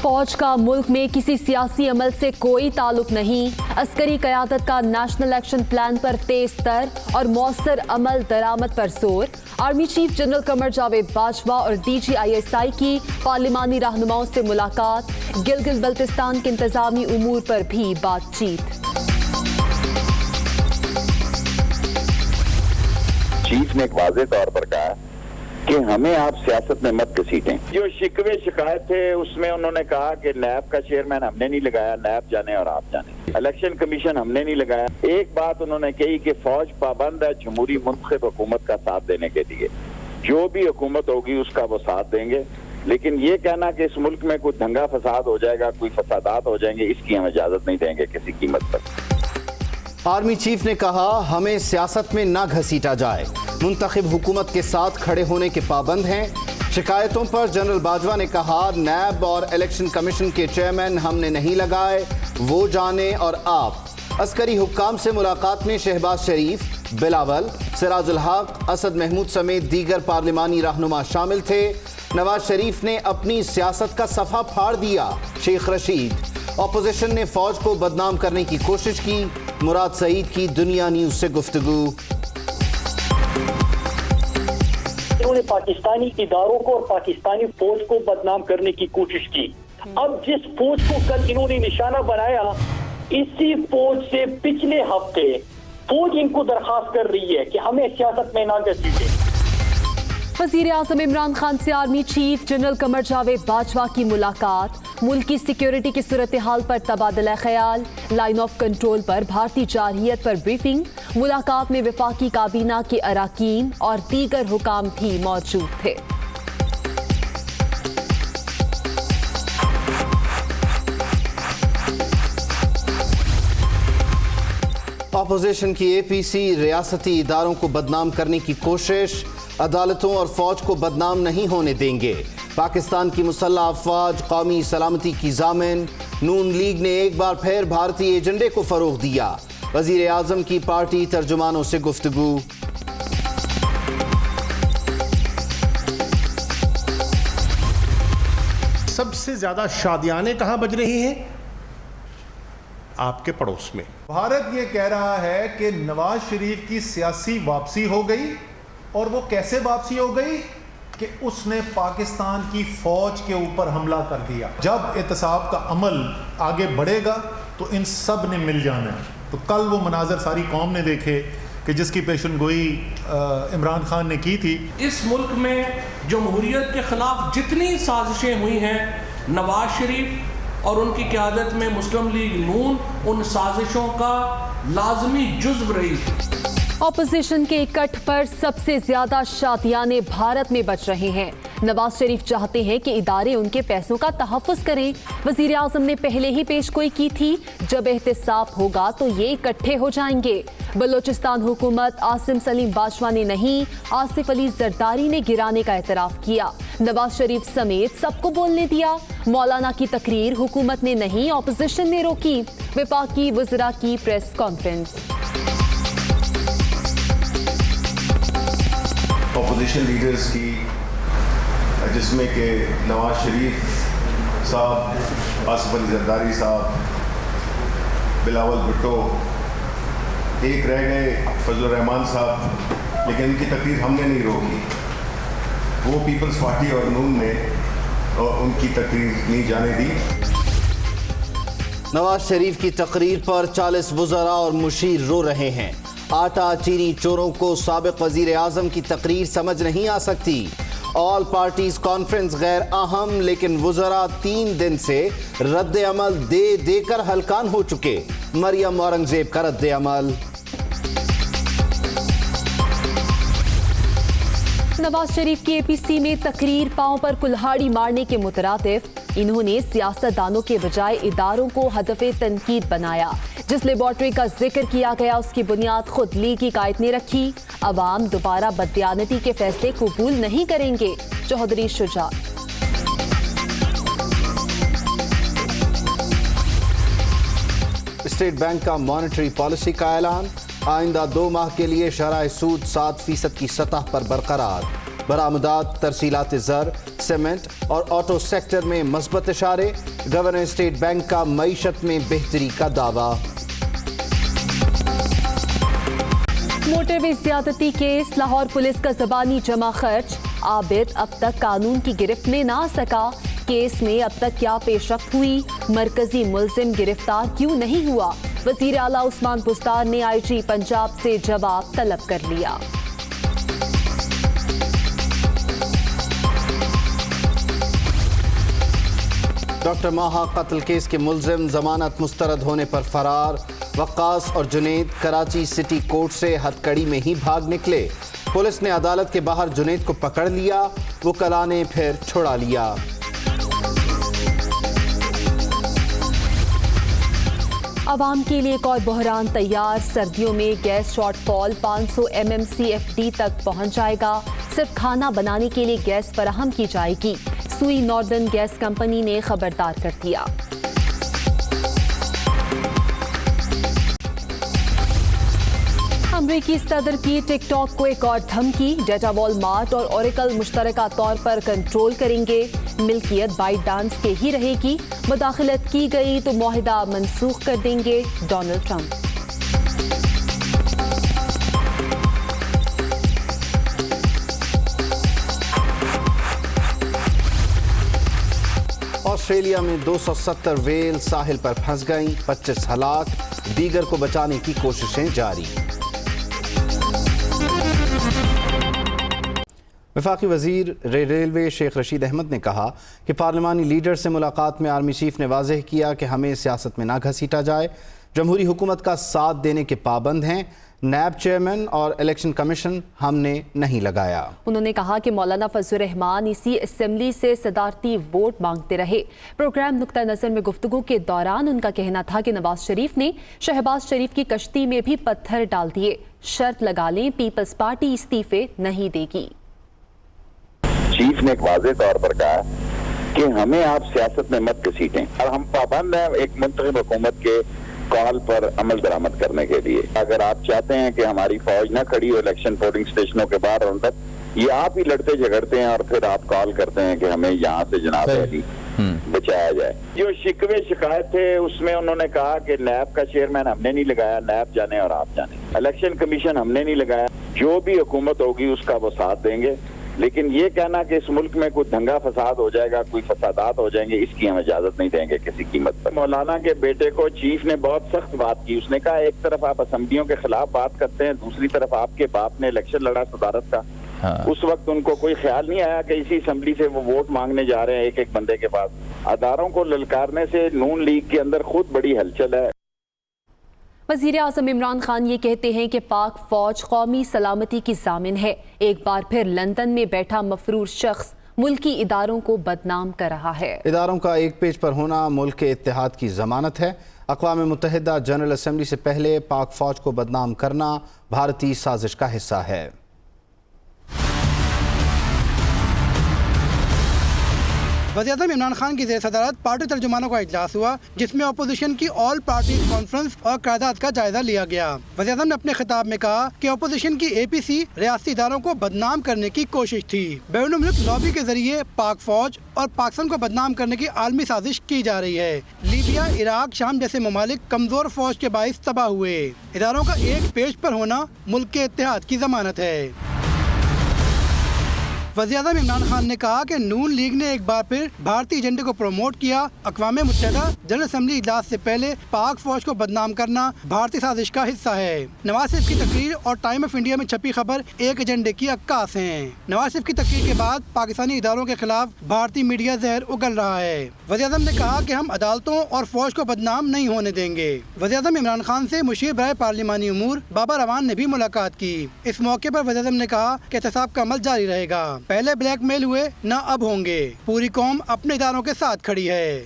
फौज का मुल्क में किसी सियासी अमल से कोई ताल्लुक नहीं। अस्करी क़यादत का नेशनल एक्शन प्लान पर तेज तर और मौसर अमल दरामद पर जोर। Army chief general Qamar Javed Bajwa और DGISI की पार्लिमानी रहनुमाओं से मुलाकात। गिलगित बल्तिस्तान के इंतजामी उमूर पर भी बातचीत। चीफ ने एक वाज़ेह तौर पर कहा कि हमें आप सियासत में मत घसीटें। जो शिकवे शिकायत थे उसमें उन्होंने कहा कि नैब का चेयरमैन हमने नहीं लगाया, नैब जाने और आप जाने। इलेक्शन कमीशन हमने नहीं लगाया। एक बात उन्होंने कही कि फौज पाबंद है जमहूरी मुंतखब हुकूमत का साथ देने के लिए, जो भी हुकूमत होगी उसका वो साथ देंगे, लेकिन ये कहना कि इस मुल्क में कोई दंगा फसाद हो जाएगा, कोई फसादात हो जाएंगे, इसकी हम इजाजत नहीं देंगे किसी कीमत पर। आर्मी चीफ ने कहा हमें सियासत में ना घसीटा जाए, मुंतखब हुकूमत के साथ खड़े होने के पाबंद हैं। शिकायतों पर जनरल बाजवा ने कहा नैब और इलेक्शन कमीशन के चेयरमैन हमने नहीं लगाए, वो जाने और आप। अस्करी हुक्काम से मुलाकात में शहबाज शरीफ, बिलावल, सिराजुल हक, असद महमूद समेत दीगर पार्लिमानी रहनुमा शामिल थे। नवाज शरीफ ने अपनी सियासत का सफा फाड़ दिया। शेख रशीद, अपोजिशन ने फौज को बदनाम करने की कोशिश की। मुराद सईद की दुनिया न्यूज से गुफ्तगू। उन्होंने पाकिस्तानी इदारों को और पाकिस्तानी फौज को बदनाम करने की कोशिश की। अब जिस फौज को कल इन्होंने निशाना बनाया, इसी फौज से पिछले हफ्ते फौज इनको दरखास्त कर रही है कि हमें सियासत में ना घसीटें। वज़ीर आज़म इमरान खान से army chief general Qamar Javed Bajwa की मुलाकात। मुल्क की सिक्योरिटी की सूरत हाल पर तबादला ख्याल। लाइन ऑफ कंट्रोल पर भारतीय जारहियत पर ब्रीफिंग। मुलाकात में वफाकी काबीना के अराकीन और दीगर हुकाम भी मौजूद थे। अपोजिशन की APC रियासती इदारों को बदनाम करने की कोशिश। अदालतों और फौज को बदनाम नहीं होने देंगे। पाकिस्तान की मुसल्लह अफवाज कौमी सलामती की जामिन। नून लीग ने एक बार फिर भारतीय एजेंडे को फरोग दिया। वजीर आजम की पार्टी तर्जुमानों से गुफ्तगू। सबसे ज्यादा शादियाने कहां बज रही हैं? आपके पड़ोस में। भारत ये कह रहा है कि नवाज शरीफ की सियासी वापसी हो गई, और वो कैसे वापसी हो गई कि उसने पाकिस्तान की फौज के ऊपर हमला कर दिया। जब एहतसाब का अमल आगे बढ़ेगा तो इन सब ने मिल जाना है। तो कल वो मनाजर सारी कौम ने देखे कि जिसकी पेशन गोई इमरान खान ने की थी। इस मुल्क में जमहूरियत के खिलाफ जितनी साजिशें हुई हैं, नवाज शरीफ और उनकी क़यादत में मुस्लिम लीग नून उन साजिशों का लाजमी जुज़्व रही। अपोजिशन के इकट्ठ पर सबसे ज्यादा शादियाने भारत में बच रहे हैं। नवाज शरीफ चाहते हैं कि इदारे उनके पैसों का तहफ़्फ़ुज़ करें। वज़ीर आज़म ने पहले ही पेशगोई की थी, जब एहतिसाब होगा तो ये इकट्ठे हो जाएंगे। बलोचिस्तान हुकूमत आसिम सलीम बाजवा ने नहीं, आसिफ अली जरदारी ने गिराने का एतराफ़ किया। नवाज शरीफ समेत सबको बोलने दिया। मौलाना की तकरीर हुकूमत ने नहीं, अपोजिशन ने रोकी। वफाकी वज़रा की प्रेस कॉन्फ्रेंस। अपोजिशन लीडर्स की, जिसमें कि नवाज शरीफ साहब, आसिफ अली जरदारी साहब, बिलावल भुट्टो, एक रह गए फजलुर रहमान साहब, लेकिन इनकी तकरीर हमने नहीं रोकी। वो पीपल्स पार्टी और नून ने उनकी तकरीर नहीं जाने दी। नवाज शरीफ की तकरीर पर 40 वज़रा और मुशीर रो रहे हैं। आटा चीनी चोरों को साबिक वजीर आजम की तकरीर समझ नहीं आ सकती। ऑल पार्टीज कॉन्फ्रेंस गैर अहम, लेकिन वज़रा 3 दिन से रद्द अमल दे देकर हलकान हो चुके। मरियम औरंगजेब का रद्द अमल। नवाज शरीफ की APC में तकरीर पांव पर कुल्हाड़ी मारने के मुतरादिफ। इन्होंने सियासतदानों के बजाय इदारों को हदफ़े तनकीद बनाया। जिस लेबॉर्ट्री का जिक्र किया गया उसकी बुनियाद खुद लीग की कायद ने रखी। अवाम दोबारा बददियानती के फैसले कबूल नहीं करेंगे। चौधरी शुजा। स्टेट बैंक का मॉनेटरी पॉलिसी का ऐलान। आइंदा 2 माह के लिए शरह सूद 7% की सतह पर बरकरार। बरामदात तरसीलात ज़र, सीमेंट और ऑटो सेक्टर में मस्बत इशारे। गवर्नर स्टेट बैंक का मईशत में बेहतरी का दावा। मोटरवे ज्यादती केस, लाहौर पुलिस का ज़बानी जमा खर्च। आबिद अब तक कानून की गिरफ्त में ना आ सका। केस में अब तक क्या पेशरफ्त हुई? मरकजी मुल्जिम गिरफ्तार क्यों नहीं हुआ? वज़ीर आला उस्मान बुस्तार ने IG पंजाब से जवाब तलब कर लिया। डॉक्टर माहा कत्ल केस के मुल्जिम जमानत मुस्तरद होने पर फरार। वक्कास और जुनैद कराची सिटी कोर्ट से हथकड़ी में ही भाग निकले। पुलिस ने अदालत के बाहर जुनैद को पकड़ लिया, वकला ने फिर छुड़ा लिया। आवाम के लिए एक और बहरान तैयार। सर्दियों में गैस शॉर्टफॉल 500 MMCFD तक पहुंच जाएगा। सिर्फ खाना बनाने के लिए गैस फराहम की जाएगी। सुई नॉर्दर्न गैस कंपनी ने खबरदार कर दिया। अमरीकी सदर की टिकटॉक को एक और धमकी। डेटा वॉलमार्ट और ओरेकल मुश्तरका तौर पर कंट्रोल करेंगे। मिल्कियत बाइटडांस के ही रहेगी। मुदाखलत की गई तो मुआहिदा मनसूख कर देंगे डोनाल्ड ट्रंप। ऑस्ट्रेलिया में 270 व्हेल साहिल पर फंस गईं, 25 हलाक। दीगर को बचाने की कोशिशें जारी। वफाकी वजीर रेलवे शेख रशीद अहमद ने कहा कि पार्लिमानी लीडर से मुलाकात में आर्मी चीफ ने वाज़ेह किया कि हमें सियासत में ना घसीटा जाए। जमहूरी हुकूमत का साथ देने के पाबंद हैं। नैब चेयरमैन और इलेक्शन कमीशन हमने नहीं लगाया। उन्होंने कहा कि मौलाना फजलुर रहमान इसी असेंबली से सदारती वोट मांगते रहे। प्रोग्राम नुक्ता नज़र में गुफ्तगू के दौरान उनका कहना था कि नवाज शरीफ ने शहबाज शरीफ की कश्ती में भी पत्थर डाल दिए। शर्त लगा लें, पीपल्स पार्टी इस्तीफे नहीं देगी। चीफ ने एक वाज़ेह तौर पर कहा कि हमें आप सियासत में मत घसीटें और हम पाबंद हैं एक मुंतखब हुकूमत के कॉल पर अमल दरामद करने के लिए। अगर आप चाहते हैं कि हमारी फौज न खड़ी हो इलेक्शन पोलिंग स्टेशनों के बाहर और अंदर, ये आप ही लड़ते झगड़ते हैं और फिर आप कॉल करते हैं कि हमें यहाँ से जनाब अली बचाया जाए। जो शिकवे शिकायत थे उसमें उन्होंने कहा कि नैब का चेयरमैन हमने नहीं लगाया, नैब जाने और आप जाने। इलेक्शन कमीशन हमने नहीं लगाया। जो भी हुकूमत होगी उसका वो साथ देंगे, लेकिन ये कहना कि इस मुल्क में कोई दंगा फसाद हो जाएगा, कोई फसादात हो जाएंगे, इसकी हम इजाजत नहीं देंगे किसी कीमत पर। मौलाना के बेटे को चीफ ने बहुत सख्त बात की। उसने कहा एक तरफ आप असेंबलियों के खिलाफ बात करते हैं, दूसरी तरफ आपके बाप ने इलेक्शन लड़ा सदारत का। उस वक्त उनको कोई ख्याल नहीं आया कि इसी असेंबली से वो वोट मांगने जा रहे हैं एक एक बंदे के पास। अदारों को ललकारने से नून लीग के अंदर खुद बड़ी हलचल है। वज़ीर आज़म इमरान खान ये कहते हैं कि पाक फौज कौमी सलामती की ज़ामिन है। एक बार फिर लंदन में बैठा मफरूर शख्स मुल्की इदारों को बदनाम कर रहा है। इदारों का एक पेज पर होना मुल्क के इत्तेहाद की ज़मानत है। अक़वाम मुत्तहिदा जनरल असम्बली से पहले पाक फौज को बदनाम करना भारतीय साजिश का हिस्सा है। वज़ीर-ए-आज़म इमरान खान की ज़ेर सदारत पार्टी तर्जुमानों का इजलास हुआ, जिसमें अपोजिशन की ऑल पार्टीज कॉन्फ्रेंस और क़यादात का जायजा लिया गया। वज़ीर-ए-आज़म ने अपने खिताब में कहा कि अपोजिशन की APC रियासती इदारों को बदनाम करने की कोशिश थी। बैरून मुल्क लॉबी के जरिए पाक फौज और पाकिस्तान को बदनाम करने की आलमी साजिश की जा रही है। लीबिया, इराक, शाम जैसे ममालिक कमजोर फौज के बाइस तबाह हुए। इदारों का एक पेज पर होना मुल्क के इत्तेहाद की जमानत है। वज़ीर-ए-आज़म इमरान खान ने कहा कि नून लीग ने एक बार फिर भारतीय एजेंडे को प्रमोट किया। अक़वाम मुत्तहिदा जनरल असम्बली इजलास से पहले पाक फौज को बदनाम करना भारतीय साजिश का हिस्सा है। नवाज शरीफ की तकरीर और टाइम ऑफ इंडिया में छपी खबर एक एजेंडे की अक्कास हैं। नवाज शरीफ की तकरीर के बाद पाकिस्तानी इदारों के खिलाफ भारतीय मीडिया जहर उगल रहा है। वज़ीर-ए-आज़म ने कहा कि हम अदालतों और फौज को बदनाम नहीं होने देंगे। वज़ीर-ए-आज़म इमरान खान से मुशीर बराए पार्लिमानी उमूर बाबा रवान ने भी मुलाकात की। इस मौके पर वज़ीर-ए-आज़म ने कहा कि एहतसाब का अमल जारी रहेगा। पहले ब्लैकमेल हुए, न अब होंगे। पूरी कौम अपने इदारों के साथ खड़ी है।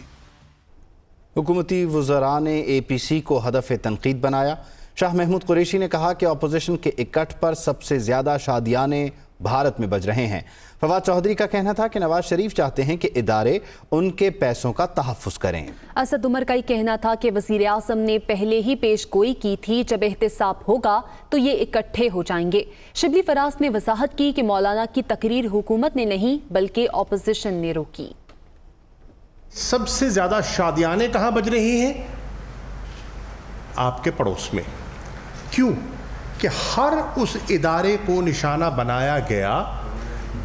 हुकूमती वज़रा ने APC को हदफ तनकीद बनाया। शाह महमूद कुरैशी ने कहा कि अपोजिशन के इकट्ठ पर सबसे ज़्यादा शादियाने भारत में बज रहे हैं। फवाद चौधरी का कहना था कि नवाज शरीफ चाहते हैं कि इदारे उनके पैसों का तहफ़्फ़ुज़ करें। असद उमर का ही कहना था कि वज़ीर आज़म ने पहले ही पेश गोई की थी, जब एहतिसाब होगा तो ये इकट्ठे हो जाएंगे। शिबली फराज ने वजाहत की कि मौलाना की तकरीर हुकूमत ने नहीं बल्कि ऑपोजिशन ने रोकी। सबसे ज्यादा शादियाने कहां बज रही हैं? आपके पड़ोस में। क्यों? कि हर उस इदारे को निशाना बनाया गया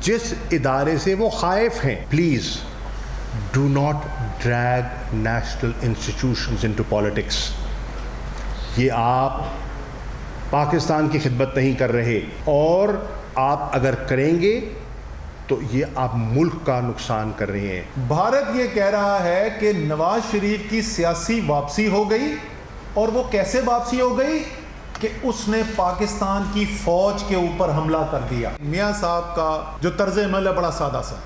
जिस इदारे से वो खाइफ हैं। Please do not drag national institutions into politics. ये आप पाकिस्तान की खिदमत नहीं कर रहे, और आप अगर करेंगे तो ये आप मुल्क का नुकसान कर रहे हैं। भारत ये कह रहा है कि नवाज शरीफ की सियासी वापसी हो गई, और वो कैसे वापसी हो गई कि उसने पाकिस्तान की फौज के ऊपर हमला कर दिया। मियां साहब का जो तर्ज अमल है बड़ा सादा सा,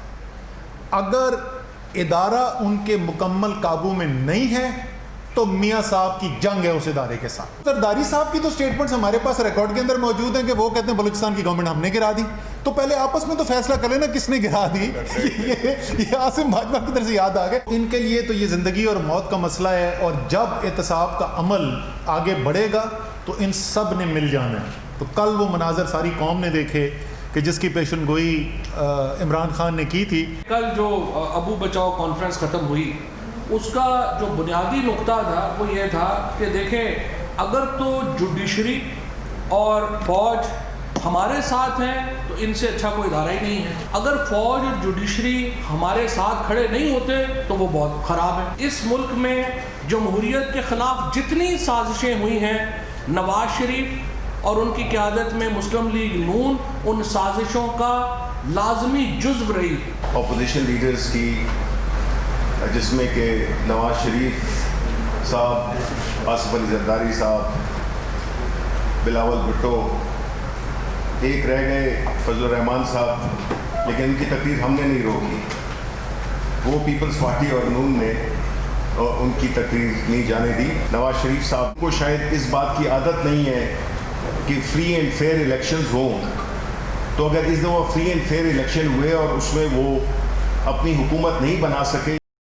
अगर इदारा उनके मुकम्मल काबू में नहीं है तो मियां साहब की जंग है उस इदारे के साथ। सरदारी साहब की तो स्टेटमेंट्स हमारे पास रिकॉर्ड के अंदर मौजूद हैं कि वो कहते हैं बलूचिस्तान की गवर्नमेंट हमने गिरा दी। तो पहले आपस में तो फैसला कर लेना किसने गिरा दी। ये आसिम भाजपा की तरफ से याद आ गए। इनके लिए तो ये जिंदगी और मौत का मसला है, और जब एहतसाब का अमल आगे बढ़ेगा तो इन सब ने मिल जाना है। तो कल वो मनाजर सारी कौम ने देखे कि जिसकी पेशन गोई इमरान खान ने की थी। कल जो अबू बचाओ कॉन्फ्रेंस ख़त्म हुई, उसका जो बुनियादी नुक्ता था वो ये था कि देखें, अगर तो जुडिशरी और फौज हमारे साथ हैं तो इनसे अच्छा कोई इदारा ही नहीं है। अगर फौज और जुडिशरी हमारे साथ खड़े नहीं होते तो वो बहुत ख़राब है। इस मुल्क में जमहूरियत के ख़िलाफ़ जितनी साजिशें हुई हैं, नवाज शरीफ और उनकी क़यादत में मुस्लिम लीग नून उन साजिशों का लाजमी जुज़्व रही। अपोजिशन लीडर्स की, जिसमें कि नवाज शरीफ साहब, आसिफ अली जरदारी साहब, बिलावल भुट्टो, एक रह गए फजल रहमान साहब, लेकिन उनकी तकरीर हमने नहीं रोकी। वो पीपल्स पार्टी और नून ने उनकी तकरीर नहीं जाने दी। नवाज शरीफ साहब को शायद इस बात की आदत नहीं है कि फ्री एंड फेयर इलेक्शंस हों, तो अगर इस दफ़ा फ्री एंड फेयर इलेक्शन हुए और उसमें वो अपनी हुकूमत नहीं बना सके